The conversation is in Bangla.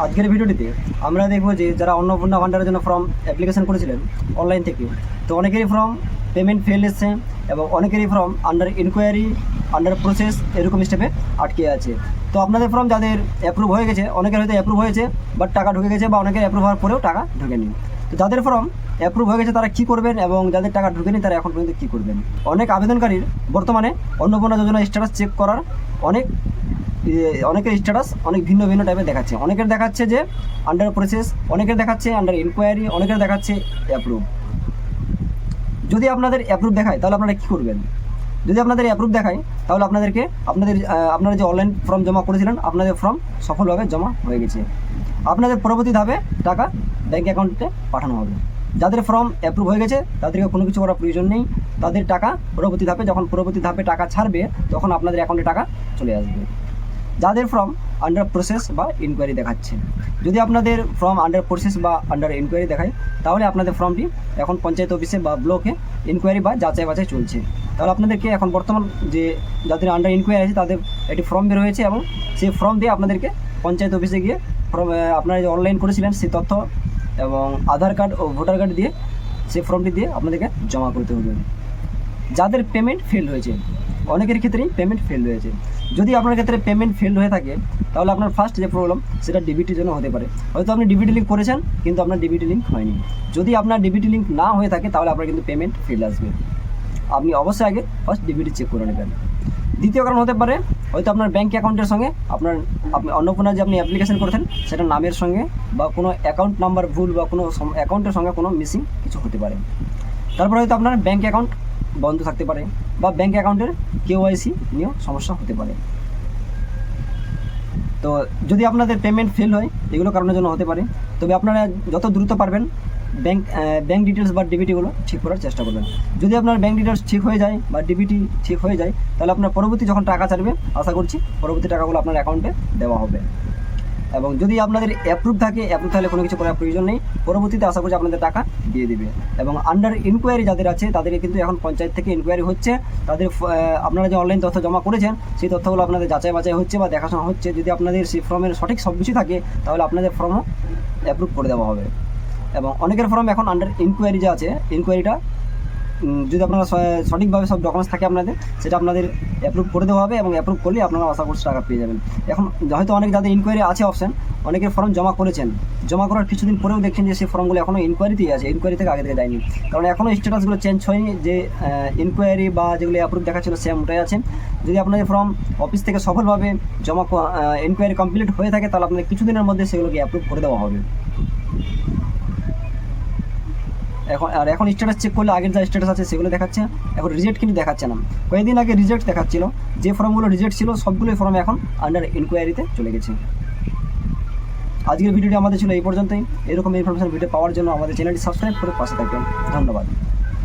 আজকের ভিডিওটিতে আমরা দেখব যে যারা অন্নপূর্ণা ভান্ডারের জন্য ফর্ম অ্যাপ্লিকেশন করেছিলেন অনলাইন থেকে, তো অনেকেরই ফর্ম পেমেন্ট ফেল এসছে এবং অনেকেরই form under inquiry, under process এরকম স্টেপে আটকে আছে। তো আপনাদের ফর্ম যাদের অ্যাপ্রুভ হয়ে গেছে, অনেকের হয়তো অ্যাপ্রুভ হয়েছে বাট টাকা ঢুকে গেছে, বা অনেকের অ্যাপ্রুভ হওয়ার পরেও টাকা ঢুকেনি। তো যাদের ফর্ম অ্যাপ্রুভ হয়ে গেছে তারা কী করবেন, এবং যাদের টাকা ঢুকেনি তারা এখন পর্যন্ত কী করবেন। অনেক আবেদনকারীর বর্তমানে অন্নপূর্ণা যোজনা স্ট্যাটাস চেক করার অনেকের স্ট্যাটাস অনেক ভিন্ন ভিন্ন টাইপের দেখাচ্ছে। অনেকের দেখাচ্ছে যে আন্ডার প্রসেস, অনেকের দেখাচ্ছে আন্ডার ইনকোয়ারি, অনেকের দেখাচ্ছে অ্যাপ্রুভ। যদি আপনাদের অ্যাপ্রুভ দেখায় তাহলে আপনারা কী করবেন? যদি আপনাদের অ্যাপ্রুভ দেখায় তাহলে আপনারা যে অনলাইন ফর্ম জমা করেছিলেন আপনাদের ফর্ম সফলভাবে জমা হয়ে গেছে। আপনাদের পরবর্তী ধাপে টাকা ব্যাঙ্ক অ্যাকাউন্টে পাঠানো হবে। যাদের ফর্ম অ্যাপ্রুভ হয়ে গেছে তাদেরকে কোনো কিছু করার প্রয়োজন নেই। তাদের টাকা যখন পরবর্তী ধাপে টাকা ছাড়বে তখন আপনাদের অ্যাকাউন্টে টাকা চলে আসবে। যাদের ফর্ম আন্ডার প্রসেস বা ইনকোয়ারি দেখাচ্ছে, যদি আপনাদের ফর্ম আন্ডার প্রসেস বা আন্ডার ইনকোয়ারি দেখায় তাহলে আপনাদের ফর্মটি এখন পঞ্চায়েত অফিসে বা ব্লকে ইনকোয়ারি বা যাচাই বাছাই চলছে। তাহলে আপনাদেরকে এখন বর্তমান যে যাদের আন্ডার ইনকোয়ারি আছে তাদের একটি ফর্ম বের হয়েছে, এবং সেই ফর্ম দিয়ে আপনাদেরকে পঞ্চায়েত অফিসে গিয়ে আপনারা যে অনলাইন করেছিলেন সেই তথ্য এবং আধার কার্ড ও ভোটার কার্ড দিয়ে সেই ফর্মটি দিয়ে আপনাদেরকে জমা করতে হবে। যাদের পেমেন্ট ফেল হয়েছে, অনেকের ক্ষেত্রেই পেমেন্ট ফেল হয়েছে। যদি আপনার ক্ষেত্রে পেমেন্ট ফেল হয়ে থাকে তাহলে আপনার ফার্স্ট যে প্রবলেম সেটা ডিবিটির জন্য হতে পারে। হয়তো আপনি ডিবিটি লিঙ্ক করেছেন কিন্তু আপনার ডিবিটি লিঙ্ক হয়নি। যদি আপনার ডিবিটি লিঙ্ক না হয়ে থাকে তাহলে আপনার কিন্তু পেমেন্ট ফেল আসবে। আপনি অবশ্যই আগে ফার্স্ট ডিবিটি চেক করে নেবেন। দ্বিতীয় কারণ হতে পারে হয়তো আপনার ব্যাঙ্ক অ্যাকাউন্টের সঙ্গে আপনি অন্নপূর্ণা যে আপনি অ্যাপ্লিকেশন করেছেন সেটা নামের সঙ্গে বা কোনো অ্যাকাউন্ট নাম্বার ভুল বা কোনো অ্যাকাউন্টের সঙ্গে কোনো মিসিং কিছু হতে পারে। তারপরে হয়তো আপনার ব্যাঙ্ক অ্যাকাউন্ট বন্ধ থাকতে পারে বা ব্যাঙ্ক অ্যাকাউন্টের কেওয়াইসি নিয়েও সমস্যা হতে পারে। তো যদি আপনাদের পেমেন্ট ফেল হয় এগুলো কারণের জন্য হতে পারে, তবে আপনারা যত দ্রুত পারবেন ব্যাঙ্ক ডিটেলস বা ডিবিটিগুলো ঠিক করার চেষ্টা করবেন। যদি আপনার ব্যাঙ্ক ডিটেলস ঠিক হয়ে যায় বা ডিবিটি ঠিক হয়ে যায় তাহলে আপনার পরবর্তী যখন টাকা ছাড়বে আশা করছি পরবর্তী টাকাগুলো আপনার অ্যাকাউন্টে দেওয়া হবে। এবং যদি আপনাদের অ্যাপ্রুভ থাকলে কোনো কিছু করার প্রয়োজন নেই, পরবর্তীতে আশা করছি আপনাদের টাকা দিয়ে দেবে। এবং আন্ডার ইনকোয়ারি যাদের আছে তাদেরকে কিন্তু এখন পঞ্চায়েত থেকে ইনকোয়ারি হচ্ছে, তাদের আপনারা যে অনলাইন তথ্য জমা করেছেন সেই তথ্যগুলো আপনাদের যাচাই বাছাই হচ্ছে বা দেখাশোনা হচ্ছে। যদি আপনাদের সেই ফর্মের সঠিক সব কিছু থাকে তাহলে আপনাদের ফর্মও অ্যাপ্রুভ করে দেওয়া হবে। এবং অনেকের ফর্ম এখন আন্ডার ইনকোয়ারি যে আছে, ইনকোয়ারিটা যদি আপনারা সঠিকভাবে সব ডকুমেন্টস থাকে আপনাদের, সেটা আপনাদের অ্যাপ্রুভ করে দেওয়া হবে, এবং অ্যাপ্রুভ করলে আপনারা আশা করছি টাকা পেয়ে যাবেন। এখন হয়তো অনেক যাদের ইনকোয়ারি আছে অপশান, অনেকের ফর্ম জমা করেছেন, জমা করার কিছুদিন পরেও দেখছেন যে সেই ফর্মগুলো এখনও ইনকোয়ারিতেই আছে, ইনকোয়ারি থেকে আগে থেকে যায়নি, কারণ এখনও স্ট্যাটাসগুলো চেঞ্জ হয়নি। যে ইনকোয়ারি বা যেগুলো অ্যাপ্রুভ দেখাচ্ছিল সেম ওটাই আছে। যদি আপনাদের ফর্ম অফিস থেকে সফলভাবে ইনকোয়ারি কমপ্লিট হয়ে থাকে তাহলে আপনাদের কিছুদিনের মধ্যে সেগুলোকে অ্যাপ্রুভ করে দেওয়া হবে। এখন স্ট্যাটাস চেক করলে আগের যা স্ট্যাটাস আছে সেগুলো দেখাচ্ছে, এখন রিজেক্ট কিন্তু দেখাচ্ছে না। কয়েকদিন আগে রিজেক্ট দেখাচ্ছিল, যে ফর্মগুলো রিজেক্ট ছিল সবগুলোই ফর্ম এখন আন্ডার ইনকোয়ারিতে চলে গেছে। আজকের ভিডিওটি আমাদের ছিল এই পর্যন্তই। এরকম ইনফরমেশন ভিডিও পাওয়ার জন্য আমাদের চ্যানেলটি সাবস্ক্রাইব করে পাশে থাকবেন। ধন্যবাদ।